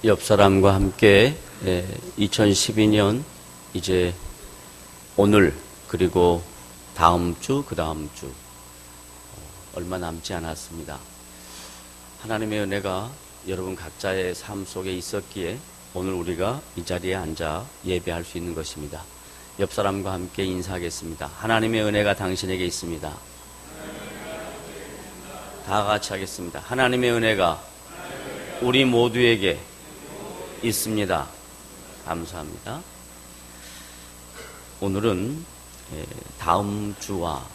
옆 사람과 함께 2012년 이제 오늘 그리고 다음 주, 그 다음 주 얼마 남지 않았습니다. 하나님의 은혜가 여러분 각자의 삶 속에 있었기에 오늘 우리가 이 자리에 앉아 예배할 수 있는 것입니다. 옆 사람과 함께 인사하겠습니다. 하나님의 은혜가 당신에게 있습니다. 다 같이 하겠습니다. 하나님의 은혜가 우리 모두에게 있습니다. 감사합니다. 오늘은 다음 주와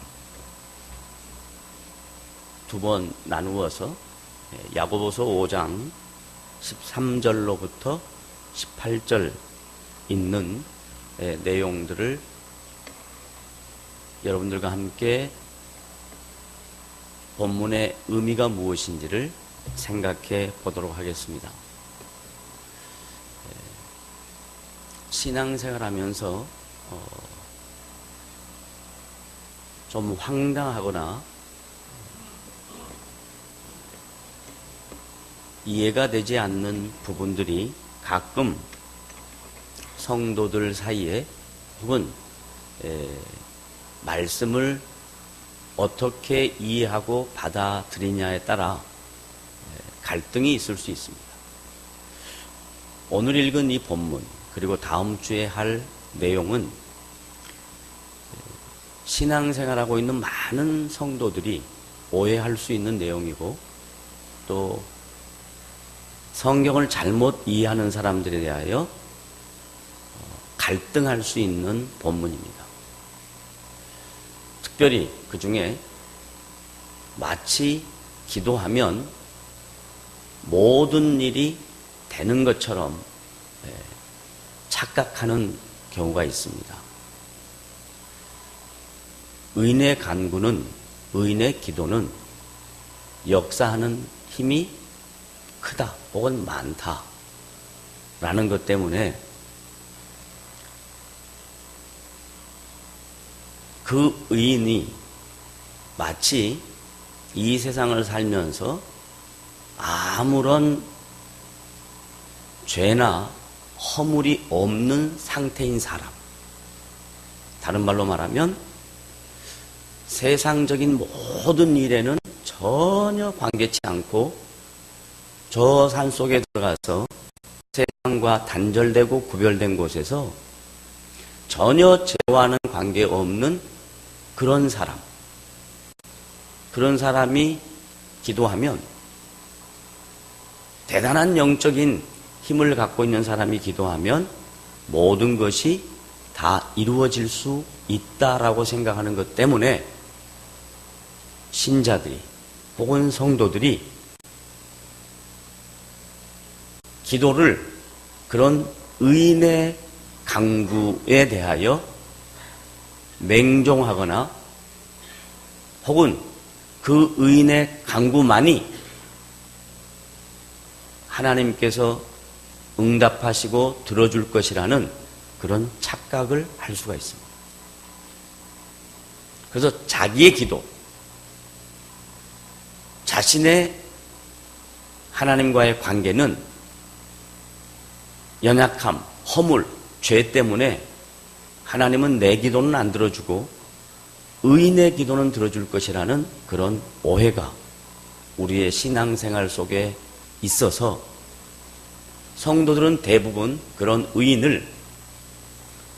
두 번 나누어서 야고보서 5장 13절로부터 18절 있는 내용들을 여러분들과 함께 본문의 의미가 무엇인지를 생각해 보도록 하겠습니다. 신앙생활 하면서 좀 황당하거나 이해가 되지 않는 부분들이 가끔 성도들 사이에 혹은 말씀을 어떻게 이해하고 받아들이냐에 따라 갈등이 있을 수 있습니다. 오늘 읽은 이 본문 그리고 다음 주에 할 내용은 신앙생활하고 있는 많은 성도들이 오해할 수 있는 내용이고 또 성경을 잘못 이해하는 사람들에 대하여 갈등할 수 있는 본문입니다. 특별히 그 중에 마치 기도하면 모든 일이 되는 것처럼 착각하는 경우가 있습니다. 의인의 간구는, 의인의 기도는 역사하는 힘이 크다 혹은 많다 라는 것 때문에 그 의인이 마치 이 세상을 살면서 아무런 죄나 허물이 없는 상태인 사람, 다른 말로 말하면 세상적인 모든 일에는 전혀 관계치 않고 저 산속에 들어가서 세상과 단절되고 구별된 곳에서 전혀 죄와는 관계없는 그런 사람이 기도하면, 대단한 영적인 힘을 갖고 있는 사람이 기도하면 모든 것이 다 이루어질 수 있다라고 생각하는 것 때문에 신자들이 혹은 성도들이 기도를 그런 의인의 간구에 대하여 맹종하거나 혹은 그 의인의 간구만이 하나님께서 응답하시고 들어줄 것이라는 그런 착각을 할 수가 있습니다. 그래서 자기의 기도, 자신의 하나님과의 관계는 연약함, 허물, 죄 때문에 하나님은 내 기도는 안 들어주고 의인의 기도는 들어줄 것이라는 그런 오해가 우리의 신앙생활 속에 있어서 성도들은 대부분 그런 의인을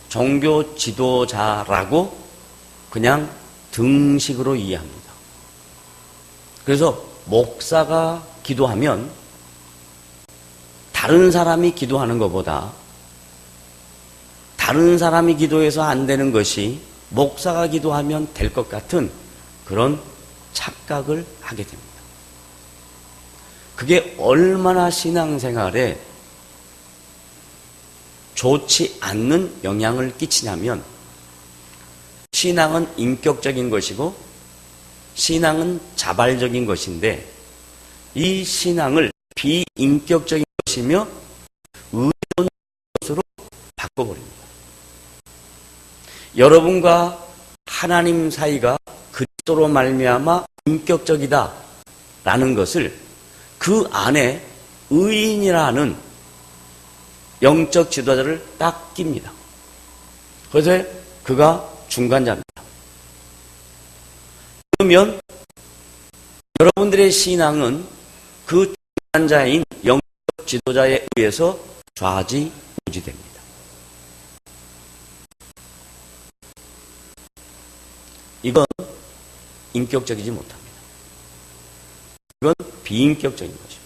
종교 지도자라고 그냥 등식으로 이해합니다. 그래서 목사가 기도하면 다른 사람이 기도하는 것보다 다른 사람이 기도해서 안 되는 것이 목사가 기도하면 될 것 같은 그런 착각을 하게 됩니다. 그게 얼마나 신앙생활에 좋지 않는 영향을 끼치냐면, 신앙은 인격적인 것이고 신앙은 자발적인 것인데 이 신앙을 비인격적인 것이며 의존 것으로 바꿔버립니다. 여러분과 하나님 사이가 그리스도로 말미암아 인격적이다라는 것을 그 안에 의인이라는 영적 지도자를 딱 낍니다. 그래서 그가 중간자입니다. 그러면 여러분들의 신앙은 그 중간자인 영적 지도자에 의해서 좌지우지됩니다. 이건 인격적이지 못합니다. 이건 비인격적인 것입니다.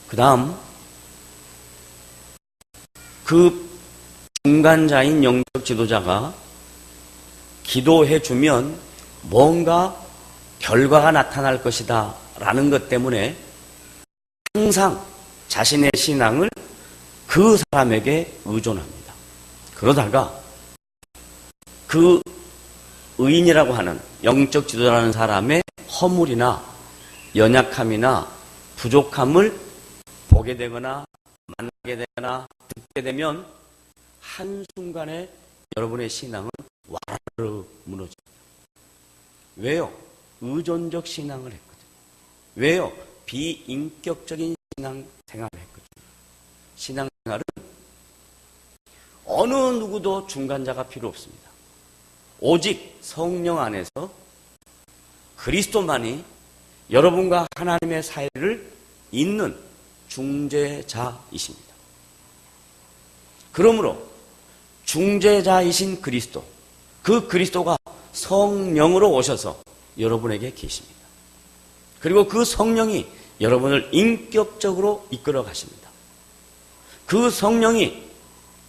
그 다음 그 중간자인 영적 지도자가 기도해주면 뭔가 결과가 나타날 것이다 라는 것 때문에 항상 자신의 신앙을 그 사람에게 의존합니다. 그러다가 그 의인이라고 하는 영적 지도자라는 사람의 허물이나 연약함이나 부족함을 보게 되거나 만나게 되거나 듣게 되면 한순간에 여러분의 신앙은 와르르 무너집니다. 왜요? 의존적 신앙을 했거든요. 왜요? 비인격적인 신앙생활을 했거든요. 신앙생활은 어느 누구도 중간자가 필요 없습니다. 오직 성령 안에서 그리스도만이 여러분과 하나님의 사이를 잇는 중재자이십니다. 그러므로 중재자이신 그리스도, 그 그리스도가 성령으로 오셔서 여러분에게 계십니다. 그리고 그 성령이 여러분을 인격적으로 이끌어 가십니다. 그 성령이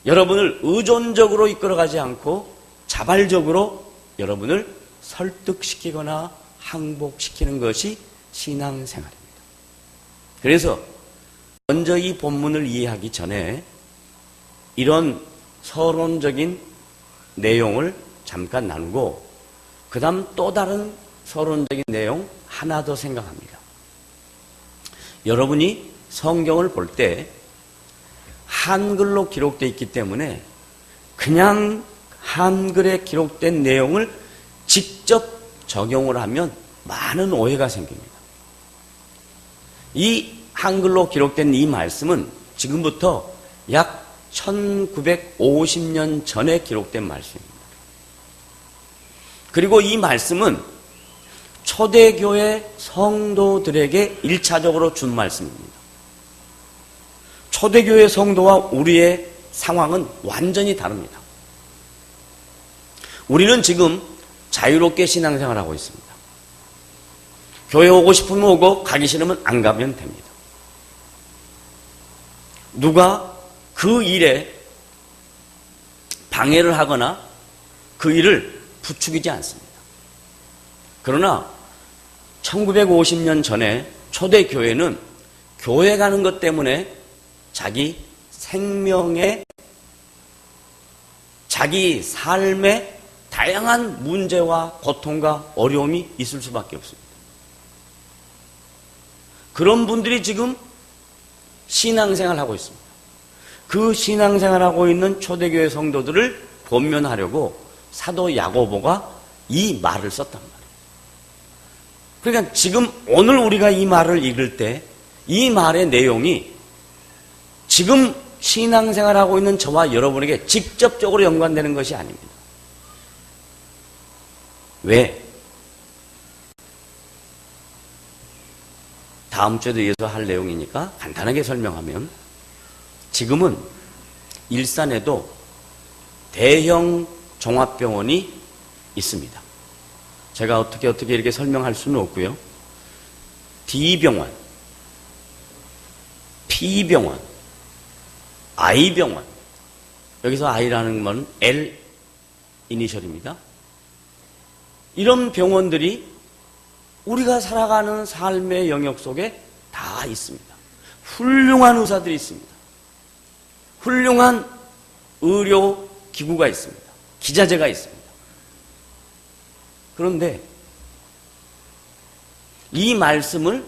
여러분을 의존적으로 이끌어 가지 않고 자발적으로 여러분을 설득시키거나 항복시키는 것이 신앙생활입니다. 그래서 먼저 이 본문을 이해하기 전에 이런 서론적인 내용을 잠깐 나누고 그 다음 또 다른 서론적인 내용 하나 더 생각합니다. 여러분이 성경을 볼 때 한글로 기록되어 있기 때문에 그냥 한글에 기록된 내용을 직접 적용을 하면 많은 오해가 생깁니다. 이 한글로 기록된 이 말씀은 지금부터 약 1950년 전에 기록된 말씀입니다. 그리고 이 말씀은 초대교회 성도들에게 1차적으로 준 말씀입니다. 초대교회 성도와 우리의 상황은 완전히 다릅니다. 우리는 지금 자유롭게 신앙생활하고 있습니다. 교회 오고 싶으면 오고 가기 싫으면 안 가면 됩니다. 누가 그 일에 방해를 하거나 그 일을 부추기지 않습니다. 그러나 1950년 전에 초대교회는 교회 가는 것 때문에 자기 생명에, 자기 삶에 다양한 문제와 고통과 어려움이 있을 수밖에 없습니다. 그런 분들이 지금 신앙생활을 하고 있습니다. 그 신앙생활하고 있는 초대교회 성도들을 권면하려고 사도 야고보가 이 말을 썼단 말이에요. 그러니까 지금 오늘 우리가 이 말을 읽을 때 이 말의 내용이 지금 신앙생활하고 있는 저와 여러분에게 직접적으로 연관되는 것이 아닙니다. 왜? 다음 주에도 이어서 할 내용이니까 간단하게 설명하면 지금은 일산에도 대형 종합병원이 있습니다. 제가 어떻게 이렇게 설명할 수는 없고요. D병원, P병원, I병원, 여기서 I라는 건 L 이니셜입니다. 이런 병원들이 우리가 살아가는 삶의 영역 속에 다 있습니다. 훌륭한 의사들이 있습니다. 훌륭한 의료기구가 있습니다. 기자재가 있습니다. 그런데 이 말씀을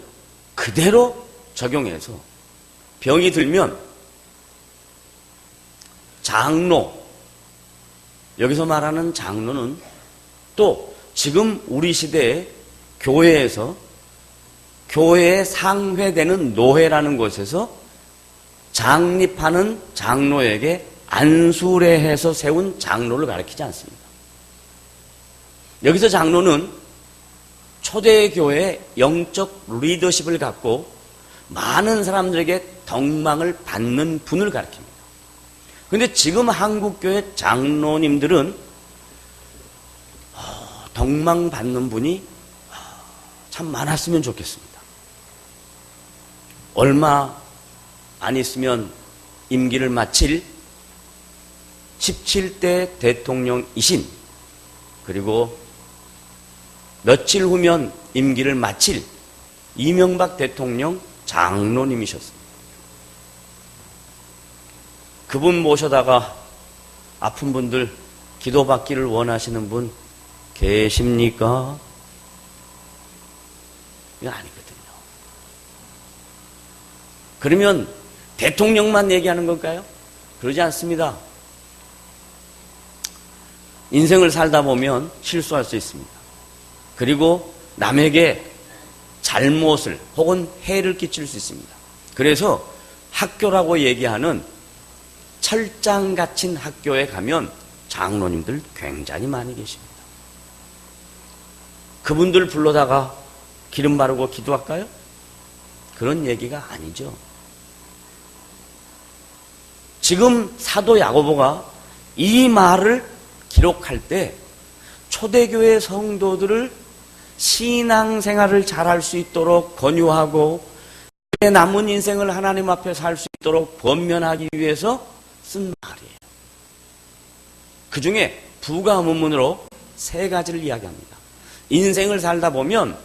그대로 적용해서 병이 들면 장로, 여기서 말하는 장로는 또 지금 우리 시대에 교회에서 교회에 상회되는 노회라는 곳에서 장립하는 장로에게 안수례해서 세운 장로를 가리키지 않습니다. 여기서 장로는 초대교회의 영적 리더십을 갖고 많은 사람들에게 덕망을 받는 분을 가리킵니다. 그런데 지금 한국교회 장로님들은 덕망 받는 분이 참 많았으면 좋겠습니다. 얼마 안 있으면 임기를 마칠 17대 대통령이신, 그리고 며칠 후면 임기를 마칠 이명박 대통령 장로님이셨습니다. 그분 모셔다가 아픈 분들 기도받기를 원하시는 분 계십니까? 이거 아니거든요. 그러면 대통령만 얘기하는 걸까요? 그러지 않습니다. 인생을 살다 보면 실수할 수 있습니다. 그리고 남에게 잘못을 혹은 해를 끼칠 수 있습니다. 그래서 학교라고 얘기하는 철장 갇힌 학교에 가면 장로님들 굉장히 많이 계십니다. 그분들 불러다가 기름 바르고 기도할까요? 그런 얘기가 아니죠. 지금 사도 야고보가 이 말을 기록할 때 초대교회 성도들을 신앙생활을 잘할 수 있도록 권유하고 남은 인생을 하나님 앞에 살 수 있도록 권면하기 위해서 쓴 말이에요. 그 중에 부가문문으로 3가지를 이야기합니다. 인생을 살다 보면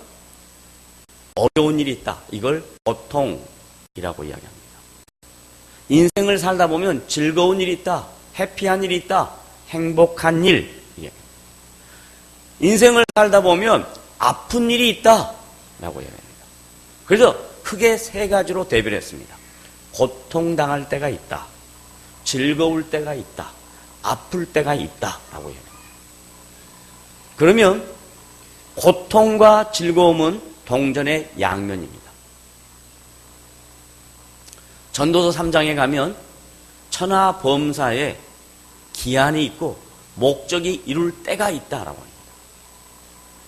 어려운 일이 있다. 이걸 고통이라고 이야기합니다. 인생을 살다 보면 즐거운 일이 있다. 해피한 일이 있다. 행복한 일. 인생을 살다 보면 아픈 일이 있다. 라고 이야기합니다. 그래서 크게 3가지로 대비를 했습니다. 고통당할 때가 있다. 즐거울 때가 있다. 아플 때가 있다. 라고 이야기합니다. 그러면 고통과 즐거움은 동전의 양면입니다. 전도서 3장에 가면 천하범사에 기한이 있고 목적이 이룰 때가 있다라고 합니다.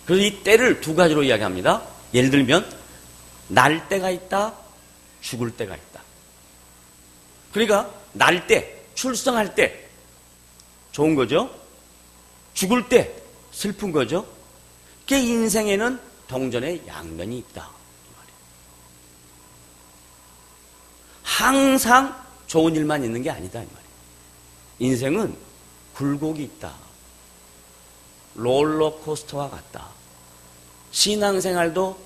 그래서 이 때를 2가지로 이야기합니다. 예를 들면 날 때가 있다, 죽을 때가 있다. 그러니까 날 때, 출생할 때 좋은 거죠. 죽을 때 슬픈 거죠. 그 인생에는 동전의 양면이 있다. 항상 좋은 일만 있는 게 아니다. 이 말이에요. 인생은 굴곡이 있다. 롤러코스터와 같다. 신앙생활도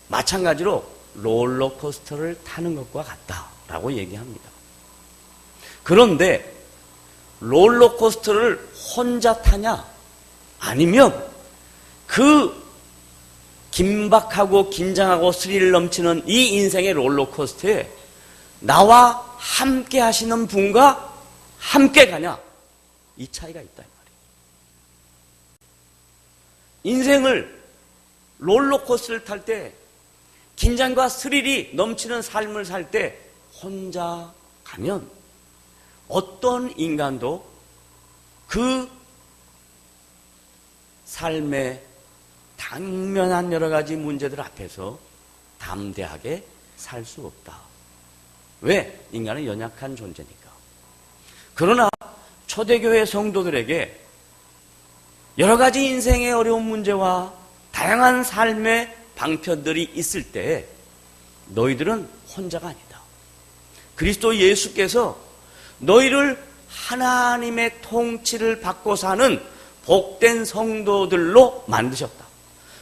마찬가지로 롤러코스터를 타는 것과 같다라고 얘기합니다. 그런데 롤러코스터를 혼자 타냐? 아니면 그 긴박하고 긴장하고 스릴 넘치는 이 인생의 롤러코스터에 나와 함께 하시는 분과 함께 가냐? 이 차이가 있다. 이 말이에요. 인생을 롤러코스터를 탈 때 긴장과 스릴이 넘치는 삶을 살 때 혼자 가면 어떤 인간도 그 삶의 당면한 여러 가지 문제들 앞에서 담대하게 살 수 없다. 왜? 인간은 연약한 존재니까. 그러나 초대교회 성도들에게 여러 가지 인생의 어려운 문제와 다양한 삶의 방편들이 있을 때 너희들은 혼자가 아니다. 그리스도 예수께서 너희를 하나님의 통치를 받고 사는 복된 성도들로 만드셨다.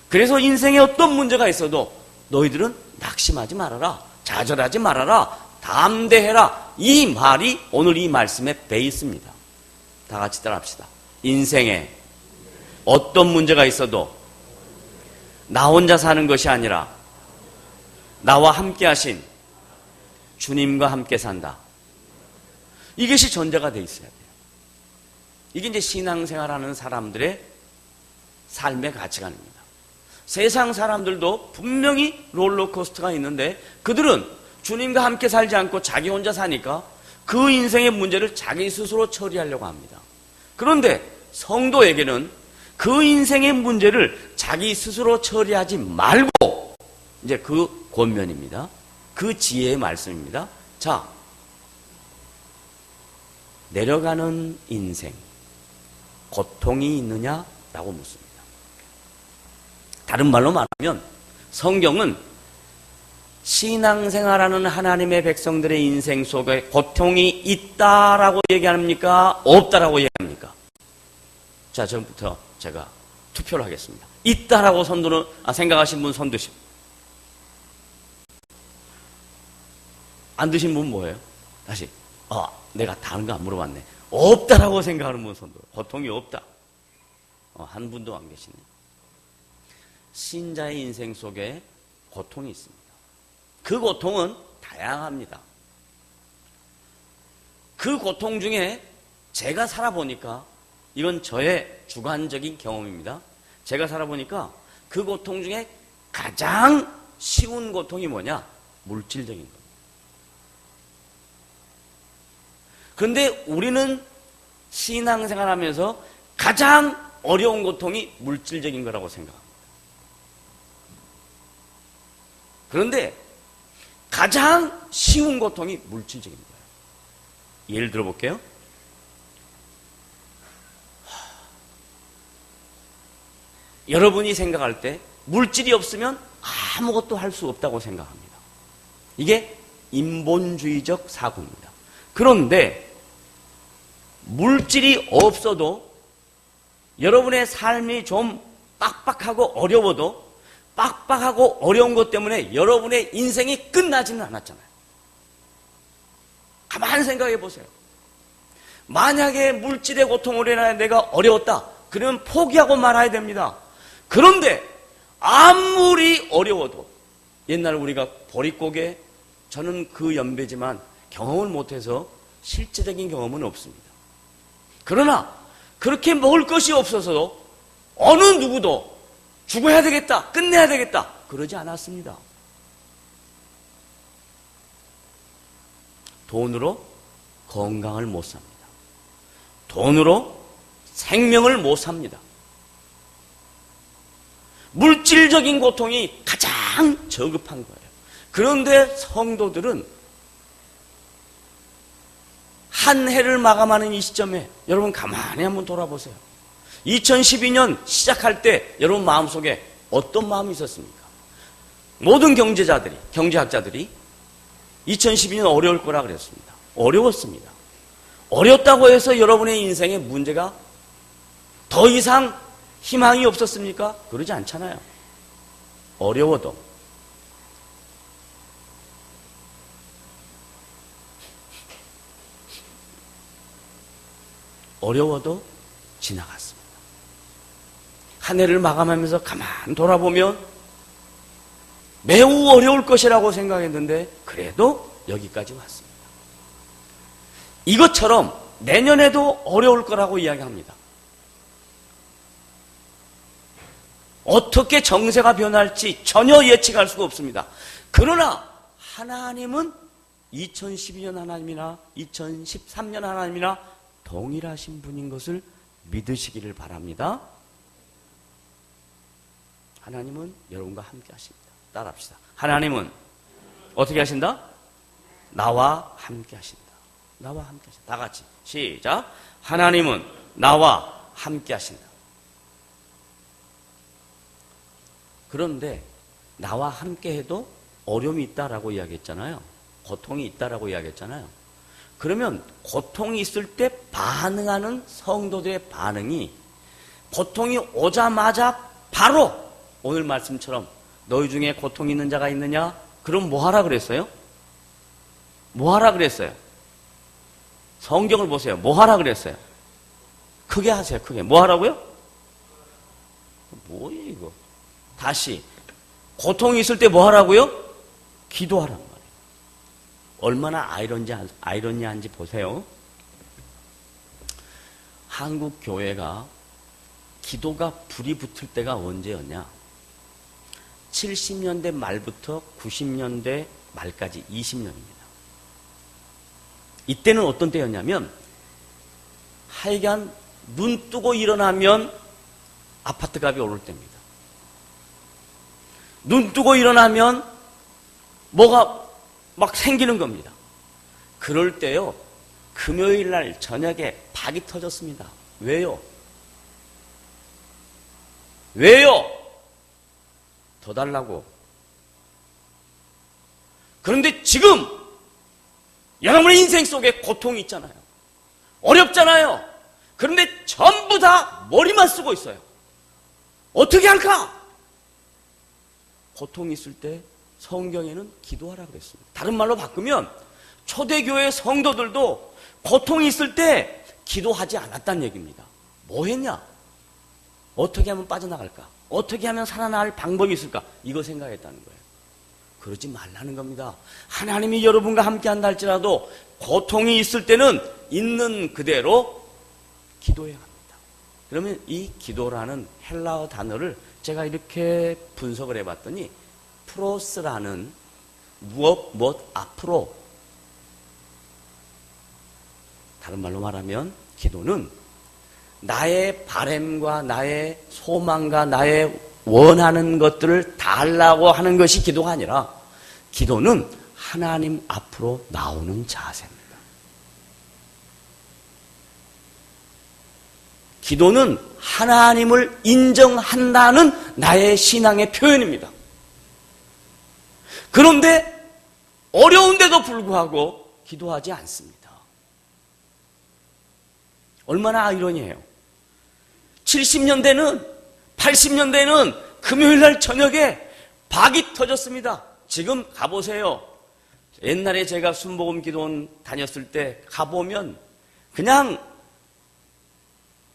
그래서 인생에 어떤 문제가 있어도 너희들은 낙심하지 말아라. 좌절하지 말아라. 담대해라. 이 말이 오늘 이 말씀의 베이스입니다. 다 같이 따라합시다. 인생에 어떤 문제가 있어도 나 혼자 사는 것이 아니라 나와 함께 하신 주님과 함께 산다. 이것이 전제가 돼 있어야 돼요. 이게 이제 신앙생활하는 사람들의 삶의 가치관입니다. 세상 사람들도 분명히 롤러코스터가 있는데 그들은 주님과 함께 살지 않고 자기 혼자 사니까 그 인생의 문제를 자기 스스로 처리하려고 합니다. 그런데 성도에게는 그 인생의 문제를 자기 스스로 처리하지 말고 이제 그 권면입니다. 그 지혜의 말씀입니다. 자, 내려가는 인생, 고통이 있느냐라고 묻습니다. 다른 말로 말하면 성경은 신앙생활하는 하나님의 백성들의 인생 속에 고통이 있다라고 얘기합니까? 없다라고 얘기합니까? 자, 지금부터 제가 투표를 하겠습니다. 있다라고 생각하신 분 손 드십시오. 안 드신 분 뭐예요? 다시. 내가 다른 거 안 물어봤네. 없다라고 생각하는 분 손 들어. 고통이 없다. 한 분도 안 계시네. 신자의 인생 속에 고통이 있습니다. 그 고통은 다양합니다. 그 고통 중에 제가 살아보니까 이건 저의 주관적인 경험입니다. 제가 살아보니까 그 고통 중에 가장 쉬운 고통이 뭐냐? 물질적인 것. 그런데 우리는 신앙생활하면서 가장 어려운 고통이 물질적인 거라고 생각합니다. 그런데 가장 쉬운 고통이 물질적인 거예요. 예를 들어볼게요. 여러분이 생각할 때 물질이 없으면 아무것도 할 수 없다고 생각합니다. 이게 인본주의적 사고입니다. 그런데 물질이 없어도 여러분의 삶이 좀 빡빡하고 어려워도 빡빡하고 어려운 것 때문에 여러분의 인생이 끝나지는 않았잖아요. 가만히 생각해 보세요. 만약에 물질의 고통으로 인하여 내가 어려웠다. 그러면 포기하고 말아야 됩니다. 그런데 아무리 어려워도 옛날 우리가 보릿고개, 저는 그 연배지만 경험을 못해서 실제적인 경험은 없습니다. 그러나 그렇게 먹을 것이 없어서도 어느 누구도 죽어야 되겠다, 끝내야 되겠다 그러지 않았습니다. 돈으로 건강을 못 삽니다. 돈으로 생명을 못 삽니다. 물질적인 고통이 가장 저급한 거예요. 그런데 성도들은 한 해를 마감하는 이 시점에 여러분 가만히 한번 돌아보세요. 2012년 시작할 때 여러분 마음속에 어떤 마음이 있었습니까? 모든 경제학자들이 2012년 어려울 거라 그랬습니다. 어려웠습니다. 어렵다고 해서 여러분의 인생에 문제가 더 이상 희망이 없었습니까? 그러지 않잖아요. 어려워도 지나갔습니다. 한 해를 마감하면서 가만 돌아보면 매우 어려울 것이라고 생각했는데 그래도 여기까지 왔습니다. 이것처럼 내년에도 어려울 거라고 이야기합니다. 어떻게 정세가 변할지 전혀 예측할 수가 없습니다. 그러나 하나님은 2012년 하나님이나 2013년 하나님이나 동일하신 분인 것을 믿으시기를 바랍니다. 하나님은 여러분과 함께 하십니다. 따라합시다. 하나님은 어떻게 하신다? 나와 함께 하신다. 나와 함께 하신다. 다 같이 시작. 하나님은 나와 함께 하신다. 그런데 나와 함께 해도 어려움이 있다라고 이야기했잖아요. 고통이 있다라고 이야기했잖아요. 그러면 고통이 있을 때 반응하는 성도들의 반응이 고통이 오자마자 바로 오늘 말씀처럼 너희 중에 고통이 있는 자가 있느냐? 그럼 뭐 하라 그랬어요? 뭐 하라 그랬어요? 성경을 보세요. 뭐 하라 그랬어요? 크게 하세요. 크게. 뭐 하라고요? 뭐예요 이거? 다시 고통이 있을 때 뭐 하라고요? 기도하라는 말이에요. 얼마나 아이러니한지 보세요. 한국 교회가 기도가 불이 붙을 때가 언제였냐? 70년대 말부터 90년대 말까지 20년입니다. 이때는 어떤 때였냐면 하여간 눈 뜨고 일어나면 아파트 값이 오를 때입니다. 눈 뜨고 일어나면 뭐가 막 생기는 겁니다. 그럴 때요, 금요일 날 저녁에 박이 터졌습니다. 왜요? 왜요? 더 달라고. 그런데 지금 여러분의 인생 속에 고통이 있잖아요. 어렵잖아요. 그런데 전부 다 머리만 쓰고 있어요. 어떻게 할까? 고통이 있을 때 성경에는 기도하라 그랬습니다. 다른 말로 바꾸면 초대교회 성도들도 고통이 있을 때 기도하지 않았다는 얘기입니다. 뭐 했냐? 어떻게 하면 빠져나갈까? 어떻게 하면 살아날 방법이 있을까? 이거 생각했다는 거예요. 그러지 말라는 겁니다. 하나님이 여러분과 함께 한다 할지라도 고통이 있을 때는 있는 그대로 기도해야 합니다. 그러면 이 기도라는 헬라어 단어를 제가 이렇게 분석을 해봤더니 프로스라는 무엇 앞으로, 다른 말로 말하면 기도는 나의 바램과 나의 소망과 나의 원하는 것들을 다 하려고 하는 것이 기도가 아니라 기도는 하나님 앞으로 나오는 자세입니다. 기도는 하나님을 인정한다는 나의 신앙의 표현입니다. 그런데 어려운데도 불구하고 기도하지 않습니다. 얼마나 아이러니해요. 70년대는 80년대는 금요일날 저녁에 박이 터졌습니다. 지금 가보세요. 옛날에 제가 순복음 기도원 다녔을 때 가보면 그냥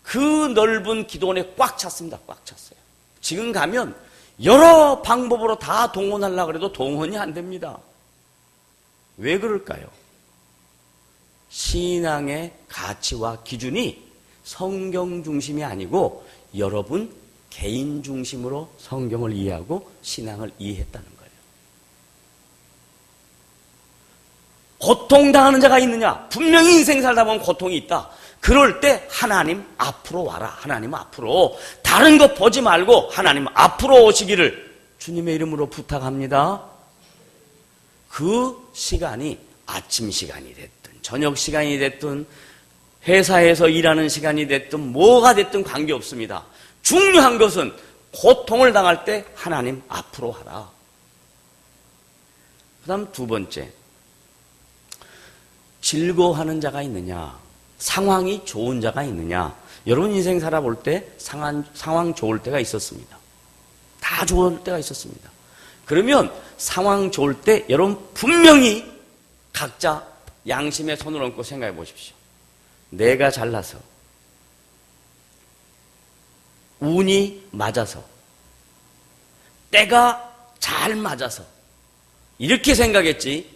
그 넓은 기도원에 꽉 찼습니다. 꽉 찼어요. 지금 가면 여러 방법으로 다 동원하려고 해도 동원이 안 됩니다. 왜 그럴까요? 신앙의 가치와 기준이 성경 중심이 아니고 여러분 개인 중심으로 성경을 이해하고 신앙을 이해했다는 거예요. 고통당하는 자가 있느냐? 분명히 인생 살다 보면 고통이 있다. 그럴 때 하나님 앞으로 와라. 하나님 앞으로. 다른 거 보지 말고 하나님 앞으로 오시기를 주님의 이름으로 부탁합니다. 그 시간이 아침 시간이 됐든 저녁 시간이 됐든 회사에서 일하는 시간이 됐든 뭐가 됐든 관계없습니다. 중요한 것은 고통을 당할 때 하나님 앞으로 하라. 그 다음 두 번째, 즐거워하는 자가 있느냐, 상황이 좋은 자가 있느냐. 여러분 인생 살아볼 때 상황 좋을 때가 있었습니다. 다 좋을 때가 있었습니다. 그러면 상황 좋을 때 여러분 분명히 각자 양심에 손을 얹고 생각해 보십시오. 내가 잘나서, 운이 맞아서, 때가 잘 맞아서 이렇게 생각했지,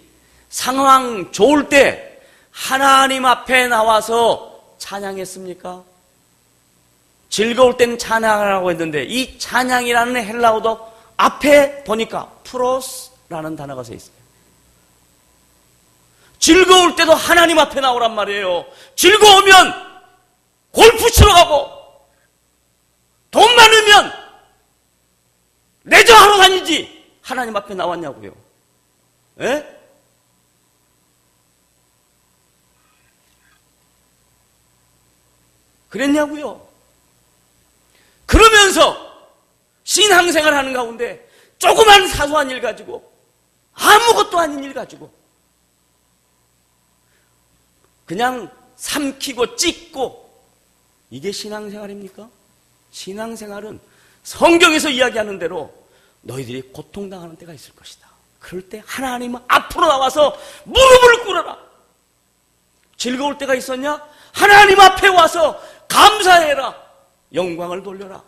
상황 좋을 때 하나님 앞에 나와서 찬양했습니까? 즐거울 때는 찬양하라고 했는데 이 찬양이라는 헬라어도 앞에 보니까 프로스라는 단어가 써 있어요. 즐거울 때도 하나님 앞에 나오란 말이에요. 즐거우면 골프 치러 가고 돈 많으면 레저하러 다니지 하나님 앞에 나왔냐고요. 예? 그랬냐고요. 그러면서 신앙생활 하는 가운데 조그만 사소한 일 가지고 아무것도 아닌 일 가지고 그냥 삼키고 찢고, 이게 신앙생활입니까? 신앙생활은 성경에서 이야기하는 대로 너희들이 고통당하는 때가 있을 것이다. 그럴 때 하나님은 앞으로 나와서 무릎을 꿇어라. 즐거울 때가 있었냐? 하나님 앞에 와서 감사해라. 영광을 돌려라.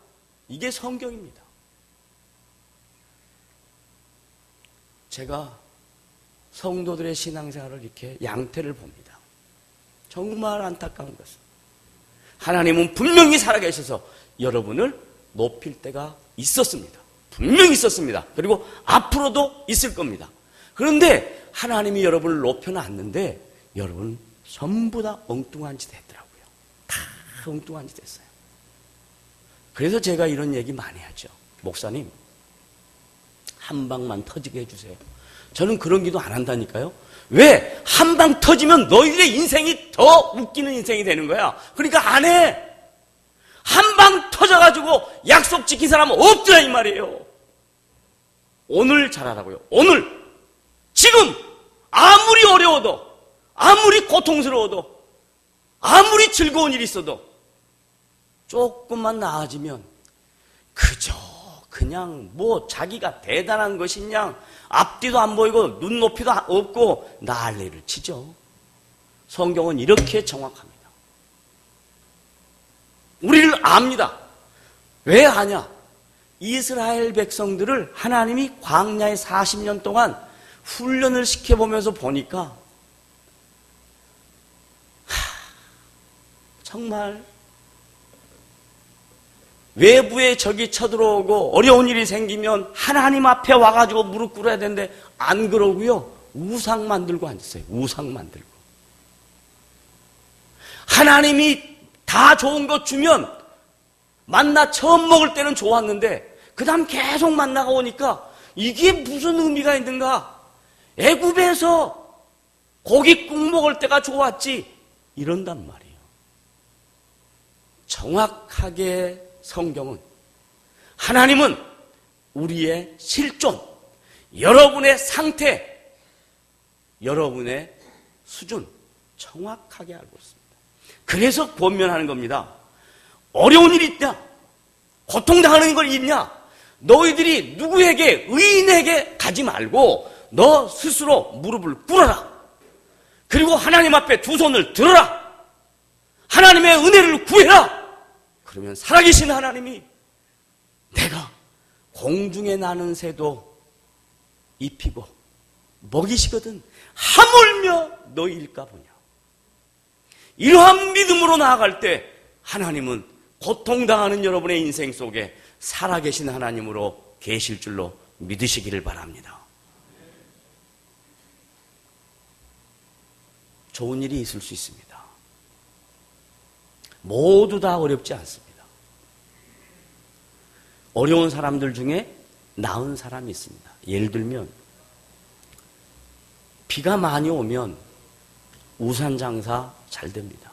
이게 성경입니다. 제가 성도들의 신앙생활을 이렇게 양태를 봅니다. 정말 안타까운 것은 하나님은 분명히 살아계셔서 여러분을 높일 때가 있었습니다. 분명히 있었습니다. 그리고 앞으로도 있을 겁니다. 그런데 하나님이 여러분을 높여놨는데 여러분 전부 다 엉뚱한 짓 했더라고요. 다 엉뚱한 짓 했어요. 그래서 제가 이런 얘기 많이 하죠. 목사님, 한 방만 터지게 해주세요. 저는 그런 기도 안 한다니까요. 왜? 한 방 터지면 너희들의 인생이 더 웃기는 인생이 되는 거야. 그러니까 안 해. 한 방 터져가지고 약속 지킨 사람은 없더라 이 말이에요. 오늘 잘하라고요. 오늘 지금 아무리 어려워도, 아무리 고통스러워도, 아무리 즐거운 일이 있어도 조금만 나아지면 그냥 뭐 자기가 대단한 것이냐, 앞뒤도 안 보이고 눈높이도 없고 난리를 치죠. 성경은 이렇게 정확합니다. 우리를 압니다. 왜 아냐? 이스라엘 백성들을 하나님이 광야에 40년 동안 훈련을 시켜보면서 보니까 정말 외부에 적이 쳐들어오고 어려운 일이 생기면 하나님 앞에 와가지고 무릎 꿇어야 되는데 안 그러고요. 우상 만들고 앉았어요. 우상 만들고. 하나님이 다 좋은 거 주면 만나 처음 먹을 때는 좋았는데 그 다음 계속 만나가 오니까 이게 무슨 의미가 있는가? 애굽에서 고기 국 먹을 때가 좋았지 이런단 말이에요. 정확하게 성경은 하나님은 우리의 실존, 여러분의 상태, 여러분의 수준 정확하게 알고 있습니다. 그래서 권면하는 겁니다. 어려운 일이 있냐? 고통당하는 걸 있냐? 너희들이 누구에게, 의인에게 가지 말고 너 스스로 무릎을 꿇어라. 그리고 하나님 앞에 두 손을 들어라. 하나님의 은혜를 구해라. 그러면 살아계신 하나님이 내가 공중에 나는 새도 입히고 먹이시거든 하물며 너희일까 보냐. 이러한 믿음으로 나아갈 때 하나님은 고통당하는 여러분의 인생 속에 살아계신 하나님으로 계실 줄로 믿으시기를 바랍니다. 좋은 일이 있을 수 있습니다. 모두 다 어렵지 않습니다. 어려운 사람들 중에 나은 사람이 있습니다. 예를 들면 비가 많이 오면 우산 장사 잘 됩니다.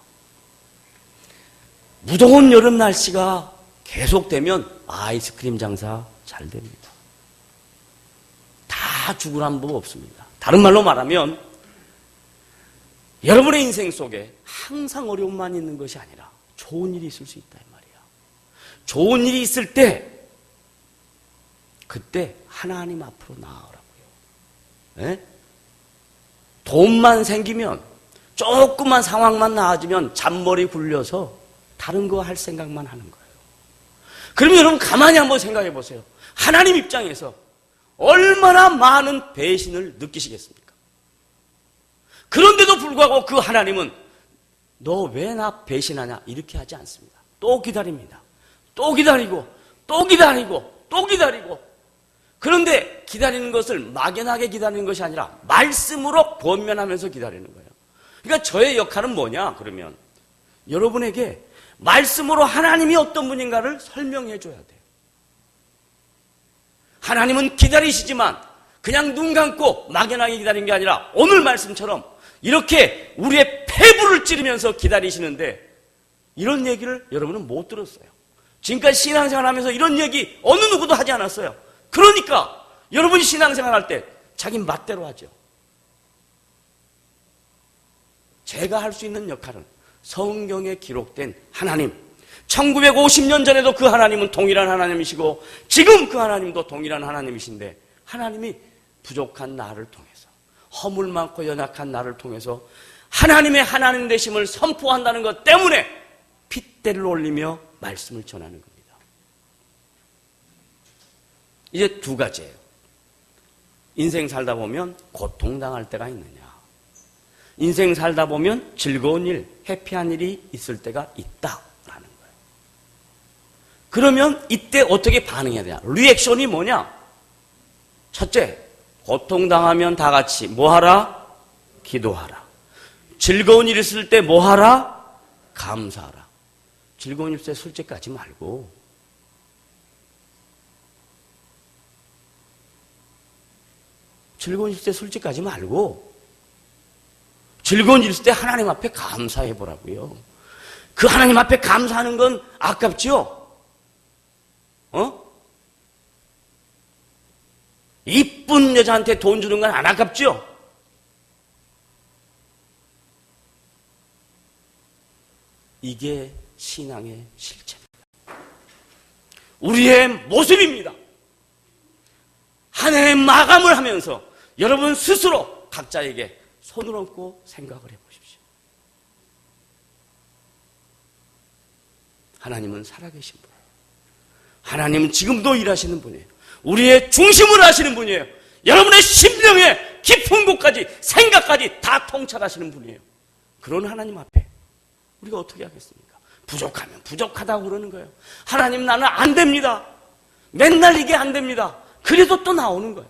무더운 여름 날씨가 계속되면 아이스크림 장사 잘 됩니다. 다 죽으란 법 없습니다. 다른 말로 말하면 여러분의 인생 속에 항상 어려움만 있는 것이 아니라 좋은 일이 있을 수 있다 이 말이야. 좋은 일이 있을 때 그때 하나님 앞으로 나아오라고요. 네? 돈만 생기면 조금만 상황만 나아지면 잔머리 굴려서 다른 거 할 생각만 하는 거예요. 그러면 여러분 가만히 한번 생각해 보세요. 하나님 입장에서 얼마나 많은 배신을 느끼시겠습니까? 그런데도 불구하고 그 하나님은 너 왜 나 배신하냐 이렇게 하지 않습니다. 또 기다립니다. 또 기다리고 또 기다리고 또 기다리고. 그런데 기다리는 것을 막연하게 기다리는 것이 아니라 말씀으로 권면하면서 기다리는 거예요. 그러니까 저의 역할은 뭐냐 그러면 여러분에게 말씀으로 하나님이 어떤 분인가를 설명해 줘야 돼요. 하나님은 기다리시지만 그냥 눈 감고 막연하게 기다리는 게 아니라 오늘 말씀처럼 이렇게 우리의 폐부를 찌르면서 기다리시는데 이런 얘기를 여러분은 못 들었어요. 지금까지 신앙생활 하면서 이런 얘기 어느 누구도 하지 않았어요. 그러니까 여러분이 신앙생활 할 때 자기 맛대로 하죠. 제가 할 수 있는 역할은 성경에 기록된 하나님, 1950년 전에도 그 하나님은 동일한 하나님이시고 지금 그 하나님도 동일한 하나님이신데 하나님이 부족한 나를 통해서 허물 많고 연약한 나를 통해서 하나님의 하나님 되심을 선포한다는 것 때문에 핏대를 올리며 말씀을 전하는 겁니다. 이제 두 가지예요. 인생 살다 보면 고통당할 때가 있느냐, 인생 살다 보면 즐거운 일, 해피한 일이 있을 때가 있다라는 거예요. 그러면 이때 어떻게 반응해야 되냐? 리액션이 뭐냐? 첫째, 고통당하면 다 같이 뭐 하라? 기도하라. 즐거운 일 있을 때 뭐 하라? 감사하라. 즐거운 일 있을 때 술집 가지 말고, 즐거운 일 있을 때 술집 가지 말고, 즐거운 일 있을 때 하나님 앞에 감사해 보라고요. 그 하나님 앞에 감사하는 건 아깝지요? 이쁜 여자한테 돈 주는 건 안 아깝죠? 이게 신앙의 실체입니다. 우리의 모습입니다. 한 해의 마감을 하면서 여러분 스스로 각자에게 손을 얹고 생각을 해보십시오. 하나님은 살아계신 분이에요. 하나님은 지금도 일하시는 분이에요. 우리의 중심을 하시는 분이에요. 여러분의 심령의 깊은 곳까지 생각까지 다 통찰하시는 분이에요. 그런 하나님 앞에 우리가 어떻게 하겠습니까? 부족하면 부족하다고 그러는 거예요. 하나님 나는 안 됩니다. 맨날 이게 안 됩니다. 그래도 또 나오는 거예요.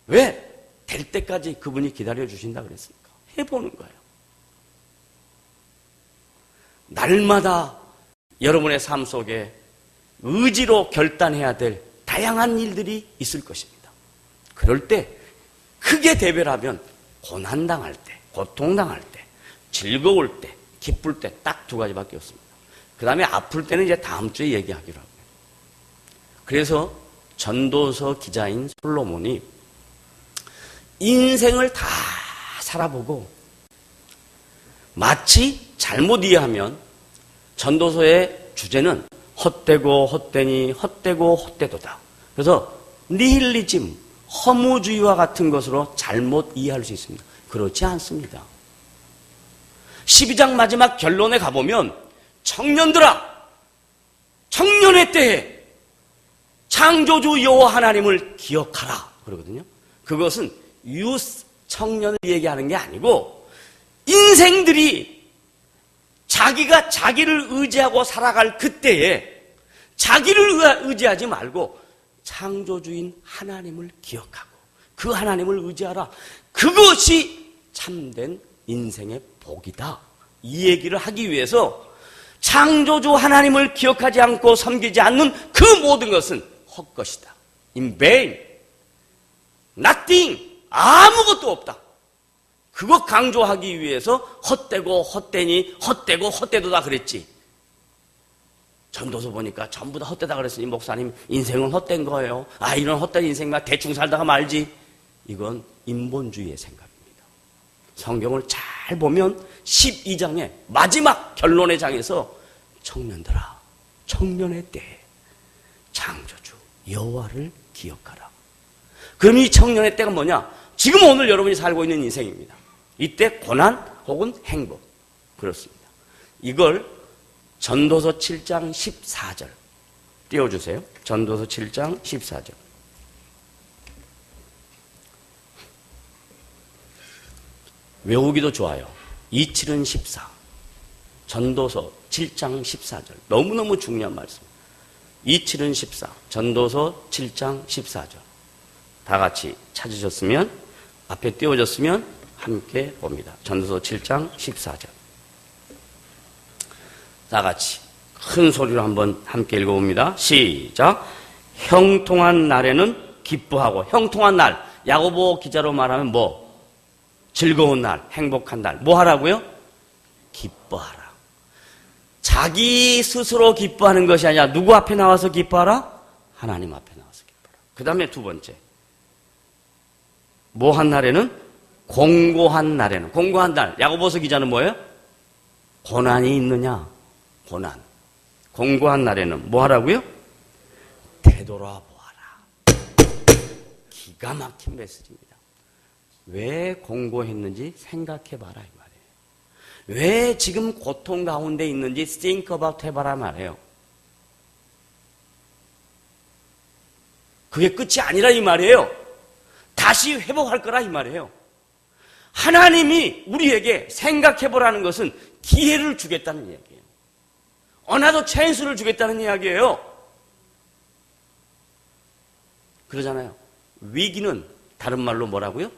왜? 될 때까지 그분이 기다려주신다 그랬습니까? 해보는 거예요. 날마다 여러분의 삶 속에 의지로 결단해야 될 다양한 일들이 있을 것입니다. 그럴 때 크게 대별하면 고난당할 때, 고통당할 때, 즐거울 때, 기쁠 때 딱 두 가지밖에 없습니다. 그 다음에 아플 때는 이제 다음 주에 얘기하기로 하고요. 그래서 전도서 기자인 솔로몬이 인생을 다 살아보고 마치 잘못 이해하면 전도서의 주제는 헛되고 헛되니 헛되고 헛되도다. 그래서 니힐리즘, 허무주의와 같은 것으로 잘못 이해할 수 있습니다. 그렇지 않습니다. 12장 마지막 결론에 가보면 청년들아, 청년의 때에 창조주 여호와 하나님을 기억하라 그러거든요. 그것은 유스 청년을 얘기하는 게 아니고 인생들이 자기가 자기를 의지하고 살아갈 그때에 자기를 의지하지 말고 창조주인 하나님을 기억하고 그 하나님을 의지하라. 그것이 참된 인생의 복이다. 이 얘기를 하기 위해서 창조주 하나님을 기억하지 않고 섬기지 않는 그 모든 것은 헛것이다. In vain. Nothing. 아무것도 없다. 그거 강조하기 위해서 헛되고 헛되니 헛되고 헛되도다 그랬지. 전도서 보니까 전부 다 헛되다 그랬으니 목사님 인생은 헛된 거예요. 아 이런 헛된 인생만 대충 살다가 말지. 이건 인본주의의 생각입니다. 성경을 잘 보면 12장의 마지막 결론의 장에서 청년들아 청년의 때에 창조주 여호와를 기억하라. 그럼 이 청년의 때가 뭐냐? 지금 오늘 여러분이 살고 있는 인생입니다. 이때 고난 혹은 행복. 그렇습니다. 이걸 전도서 7장 14절 띄워주세요. 전도서 7장 14절. 외우기도 좋아요. 27은 14. 전도서 7장 14절. 너무너무 중요한 말씀. 27은 14. 전도서 7장 14절. 다 같이 찾으셨으면, 앞에 띄워졌으면 함께 봅니다. 전도서 7장 14절. 다 같이 큰 소리로 한번 함께 읽어봅니다. 시작. 형통한 날에는 기뻐하고, 형통한 날, 야고보 기자로 말하면 뭐? 즐거운 날, 행복한 날. 뭐 하라고요? 기뻐하라. 자기 스스로 기뻐하는 것이 아니라 누구 앞에 나와서 기뻐하라? 하나님 앞에 나와서 기뻐하라. 그 다음에 두 번째. 뭐 한 날에는? 공고한 날에는. 공고한 날. 야고보서 기자는 뭐예요? 고난이 있느냐? 고난. 공고한 날에는 뭐 하라고요? 되돌아보아라. 기가 막힌 메시지입니다. 왜 공고했는지 생각해봐라 이 말이에요. 왜 지금 고통 가운데 있는지 think about 해봐라 말이에요. 그게 끝이 아니라 이 말이에요. 다시 회복할 거라 이 말이에요. 하나님이 우리에게 생각해보라는 것은 기회를 주겠다는 이야기예요. 어나더 찬스를 주겠다는 이야기예요. 그러잖아요. 위기는 다른 말로 뭐라고요?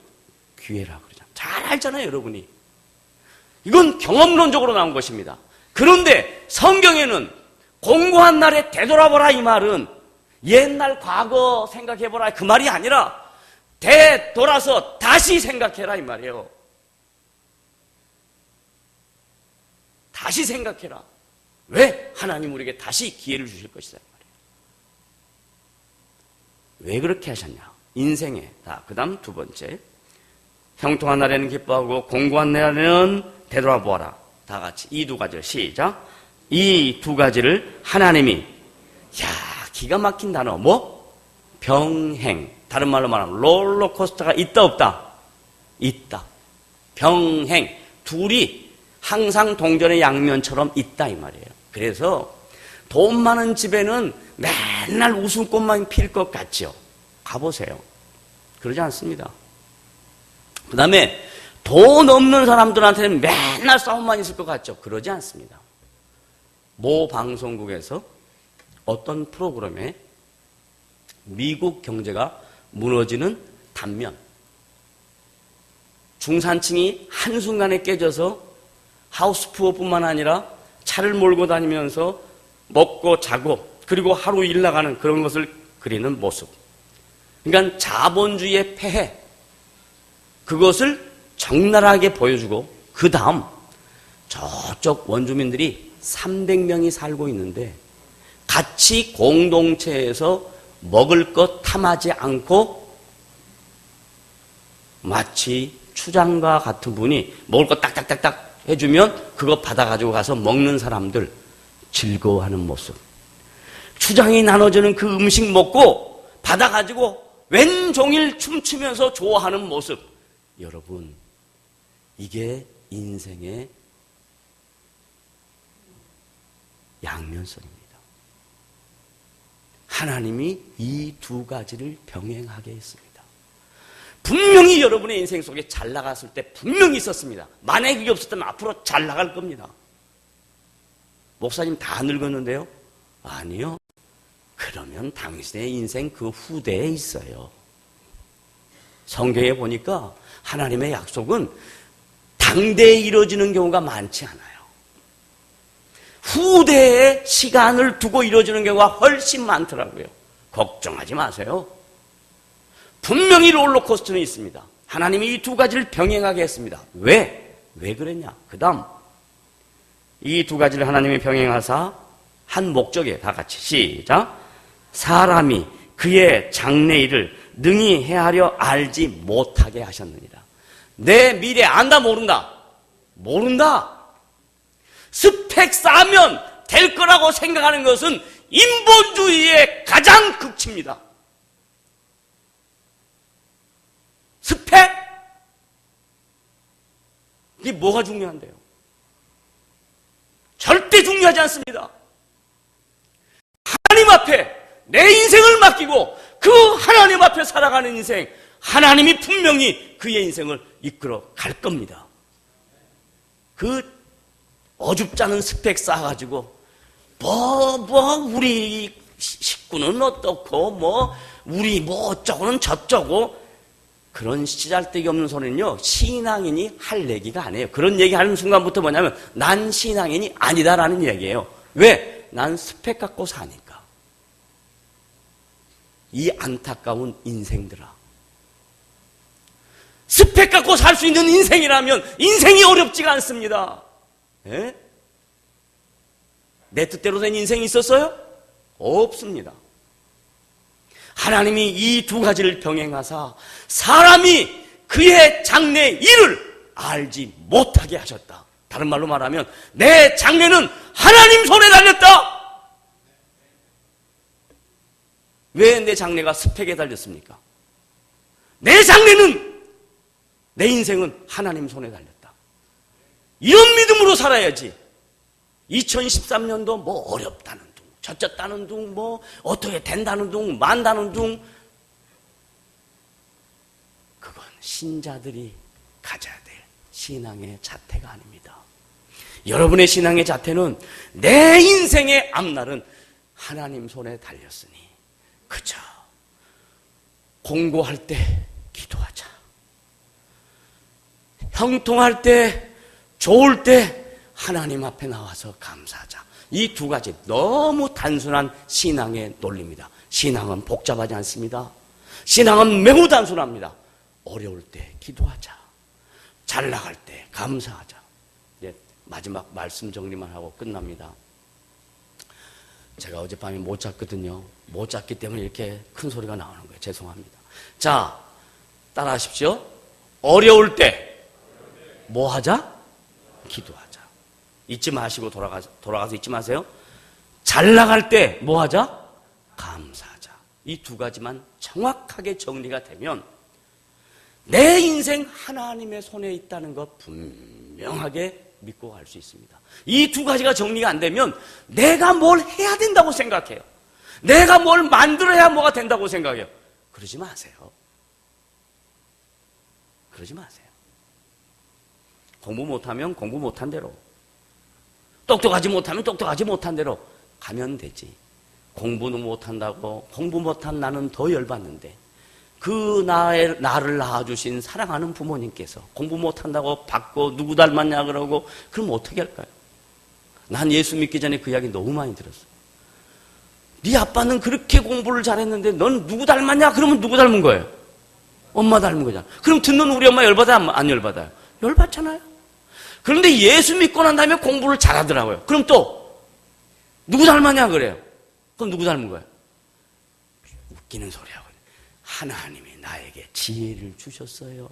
기회라 그러잖아요. 잘 알잖아요, 여러분이. 이건 경험론적으로 나온 것입니다. 그런데 성경에는 공고한 날에 되돌아보라 이 말은 옛날 과거 생각해보라 그 말이 아니라 되돌아서 다시 생각해라 이 말이에요. 다시 생각해라. 왜? 하나님 우리에게 다시 기회를 주실 것이다 이 말이에요. 왜 그렇게 하셨냐? 인생에. 그 다음 두 번째. 형통한 날에는 기뻐하고 공고한 날에는 되돌아보아라. 다 같이 이 두 가지를 시작. 이 두 가지를 하나님이 기가 막힌 단어 뭐? 병행. 다른 말로 말하면 롤러코스터가 있다 없다? 있다. 병행. 둘이 항상 동전의 양면처럼 있다 이 말이에요. 그래서 돈 많은 집에는 맨날 웃음꽃만 필 것 같죠. 가보세요. 그러지 않습니다. 그 다음에 돈 없는 사람들한테는 맨날 싸움만 있을 것 같죠. 그러지 않습니다. 모 방송국에서 어떤 프로그램에 미국 경제가 무너지는 단면, 중산층이 한순간에 깨져서 하우스푸어뿐만 아니라 차를 몰고 다니면서 먹고 자고 그리고 하루 일 나가는 그런 것을 그리는 모습. 그러니까 자본주의의 폐해, 그것을 적나라하게 보여주고 그 다음 저쪽 원주민들이 300명이 살고 있는데 같이 공동체에서 먹을 것 탐하지 않고 마치 추장과 같은 분이 먹을 것 딱딱딱딱 해주면 그거 받아가지고 가서 먹는 사람들 즐거워하는 모습. 추장이 나눠주는 그 음식 먹고 받아가지고 왼종일 춤추면서 좋아하는 모습. 여러분, 이게 인생의 양면성입니다. 하나님이 이 두 가지를 병행하게 했습니다. 분명히 여러분의 인생 속에 잘 나갔을 때 분명히 있었습니다. 만약에 그게 없었다면 앞으로 잘 나갈 겁니다. 목사님 다 늙었는데요? 아니요. 그러면 당신의 인생 그 후대에 있어요. 성경에 보니까 하나님의 약속은 당대에 이루어지는 경우가 많지 않아요. 후대에 시간을 두고 이루어지는 경우가 훨씬 많더라고요. 걱정하지 마세요. 분명히 롤러코스터는 있습니다. 하나님이 이 두 가지를 병행하게 했습니다. 왜? 왜 그랬냐? 그 다음 이 두 가지를 하나님이 병행하사 한 목적에 다 같이 시작. 사람이 그의 장래일을 능히 헤아려 알지 못하게 하셨느니라. 내 미래 안다 모른다? 모른다. 스펙 쌓으면 될 거라고 생각하는 것은 인본주의의 가장 극치입니다. 스펙? 이게 뭐가 중요한데요? 절대 중요하지 않습니다. 하나님 앞에 내 인생을 맡기고 그 하나님 앞에 살아가는 인생, 하나님이 분명히 그의 인생을 이끌어 갈 겁니다. 그 어줍지 않은 스펙 쌓아가지고 우리 식구는 어떻고 우리 어쩌고는 저쩌고 그런 씨잘데기 없는 소리는요, 신앙인이 할 얘기가 아니에요. 그런 얘기 하는 순간부터 뭐냐면 난 신앙인이 아니다라는 얘기예요. 왜? 난 스펙 갖고 사니까. 이 안타까운 인생들아, 스펙 갖고 살 수 있는 인생이라면 인생이 어렵지가 않습니다. 예? 내 뜻대로 된 인생이 있었어요? 없습니다. 하나님이 이 두 가지를 병행하사 사람이 그의 장래 일을 알지 못하게 하셨다. 다른 말로 말하면 내 장래는 하나님 손에 달렸다. 왜 내 장래가 스펙에 달렸습니까? 내 장래는, 내 인생은 하나님 손에 달렸다. 이런 믿음으로 살아야지. 2013년도 어렵다는 둥, 젖었다는 둥, 어떻게 된다는 둥, 만다는 둥. 그건 신자들이 가져야 될 신앙의 자태가 아닙니다. 여러분의 신앙의 자태는 내 인생의 앞날은 하나님 손에 달렸으니 그저 공고할 때 기도하자. 형통할 때, 좋을 때 하나님 앞에 나와서 감사하자. 이 두 가지 너무 단순한 신앙의 논리입니다. 신앙은 복잡하지 않습니다. 신앙은 매우 단순합니다. 어려울 때 기도하자. 잘 나갈 때 감사하자. 이제 마지막 말씀 정리만 하고 끝납니다. 제가 어젯밤에 못 잤거든요. 못 잤기 때문에 이렇게 큰 소리가 나오는 거예요. 죄송합니다. 자, 따라 하십시오. 어려울 때 뭐 하자? 기도하자. 잊지 마시고 돌아가서 잊지 마세요. 잘 나갈 때 뭐 하자? 감사하자. 이 두 가지만 정확하게 정리가 되면 내 인생 하나님의 손에 있다는 것 분명하게 믿고 갈 수 있습니다. 이 두 가지가 정리가 안 되면 내가 뭘 해야 된다고 생각해요. 내가 뭘 만들어야 뭐가 된다고 생각해요. 그러지 마세요. 그러지 마세요. 공부 못하면 공부 못한 대로, 똑똑하지 못하면 똑똑하지 못한 대로 가면 되지. 공부는 못한다고 공부 못한 나는 더 열받는데 그 나를 낳아주신 사랑하는 부모님께서 공부 못한다고 받고 누구 닮았냐 그러고 그럼 어떻게 할까요? 난 예수 믿기 전에 그 이야기 너무 많이 들었어요. 네 아빠는 그렇게 공부를 잘했는데 넌 누구 닮았냐? 그러면 누구 닮은 거예요? 엄마 닮은 거잖아. 그럼 듣는 우리 엄마 열받아요? 안 열받아요? 열받잖아요. 그런데 예수 믿고 난 다음에 공부를 잘하더라고요. 그럼 또 누구 닮았냐 그래요? 그럼 누구 닮은 거예요? 웃기는 소리 하고 하나님이 나에게 지혜를 주셨어요.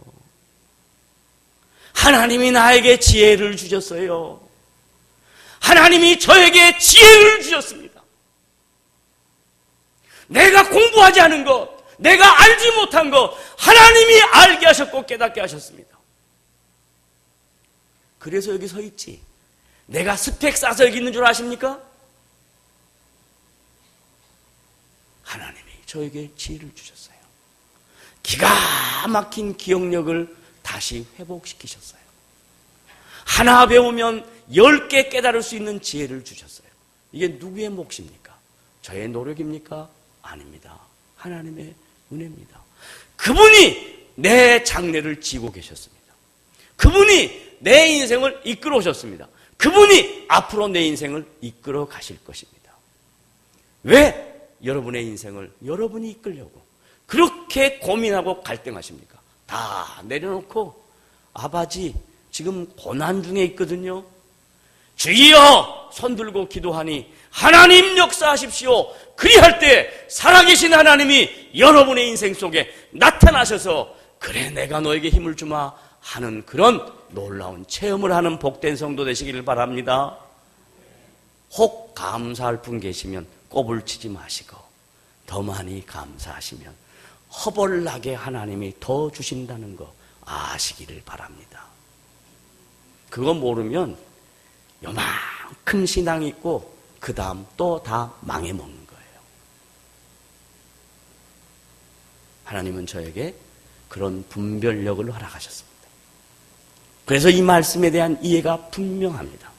하나님이 나에게 지혜를 주셨어요. 하나님이 저에게 지혜를 주셨습니다. 내가 공부하지 않은 것, 내가 알지 못한 것 하나님이 알게 하셨고 깨닫게 하셨습니다. 그래서 여기 서 있지. 내가 스펙 쌓아서 여기 있는 줄 아십니까? 하나님이 저에게 지혜를 주셨어요. 기가 막힌 기억력을 다시 회복시키셨어요. 하나 배우면 10개 깨달을 수 있는 지혜를 주셨어요. 이게 누구의 몫입니까? 저의 노력입니까? 아닙니다. 하나님의 은혜입니다. 그분이 내 장래를 지고 계셨습니다. 그분이 내 인생을 이끌어 오셨습니다. 그분이 앞으로 내 인생을 이끌어 가실 것입니다. 왜 여러분의 인생을 여러분이 이끌려고 그렇게 고민하고 갈등하십니까? 다 내려놓고 아버지 지금 고난 중에 있거든요. 주여 손들고 기도하니 하나님 역사하십시오. 그리할 때 살아계신 하나님이 여러분의 인생 속에 나타나셔서 그래 내가 너에게 힘을 주마 하는 그런 놀라운 체험을 하는 복된 성도 되시기를 바랍니다. 혹 감사할 분 계시면 꼽을 치지 마시고 더 많이 감사하시면 허벌나게 하나님이 더 주신다는 거 아시기를 바랍니다. 그거 모르면 요만큼 신앙이 있고 그 다음 또 다 망해먹는 거예요. 하나님은 저에게 그런 분별력을 허락하셨습니다. 그래서 이 말씀에 대한 이해가 분명합니다.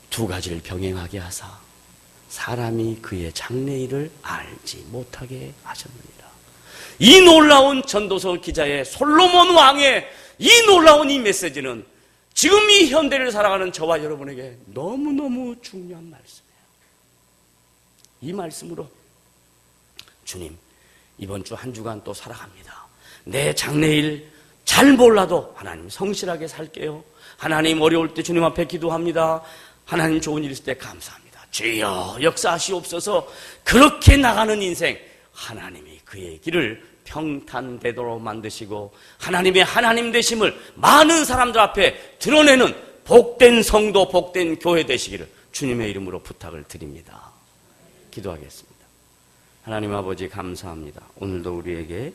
두 가지를 병행하게 하사 사람이 그의 장래일을 알지 못하게 하셨느니라. 이 놀라운 전도서 기자의 솔로몬 왕의 이 놀라운 이 메시지는 지금 이 현대를 살아가는 저와 여러분에게 너무너무 중요한 말씀이에요. 이 말씀으로 주님 이번 주 한 주간 또 살아갑니다. 내 장래일 잘 몰라도 하나님 성실하게 살게요. 하나님 어려울 때 주님 앞에 기도합니다. 하나님 좋은 일 있을 때 감사합니다. 주여 역사하시옵소서. 그렇게 나가는 인생 하나님이 그의 길을 평탄되도록 만드시고 하나님의 하나님 되심을 많은 사람들 앞에 드러내는 복된 성도 복된 교회 되시기를 주님의 이름으로 부탁을 드립니다. 기도하겠습니다. 하나님 아버지 감사합니다. 오늘도 우리에게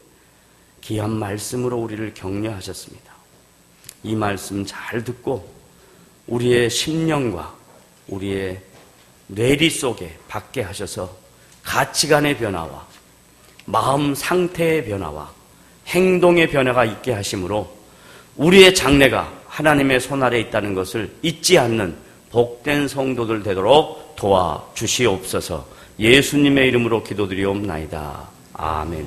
귀한 말씀으로 우리를 격려하셨습니다. 이 말씀 잘 듣고 우리의 심령과 우리의 뇌리 속에 받게 하셔서 가치관의 변화와 마음 상태의 변화와 행동의 변화가 있게 하심으로 우리의 장래가 하나님의 손 아래 있다는 것을 잊지 않는 복된 성도들 되도록 도와주시옵소서. 예수님의 이름으로 기도드리옵나이다. 아멘.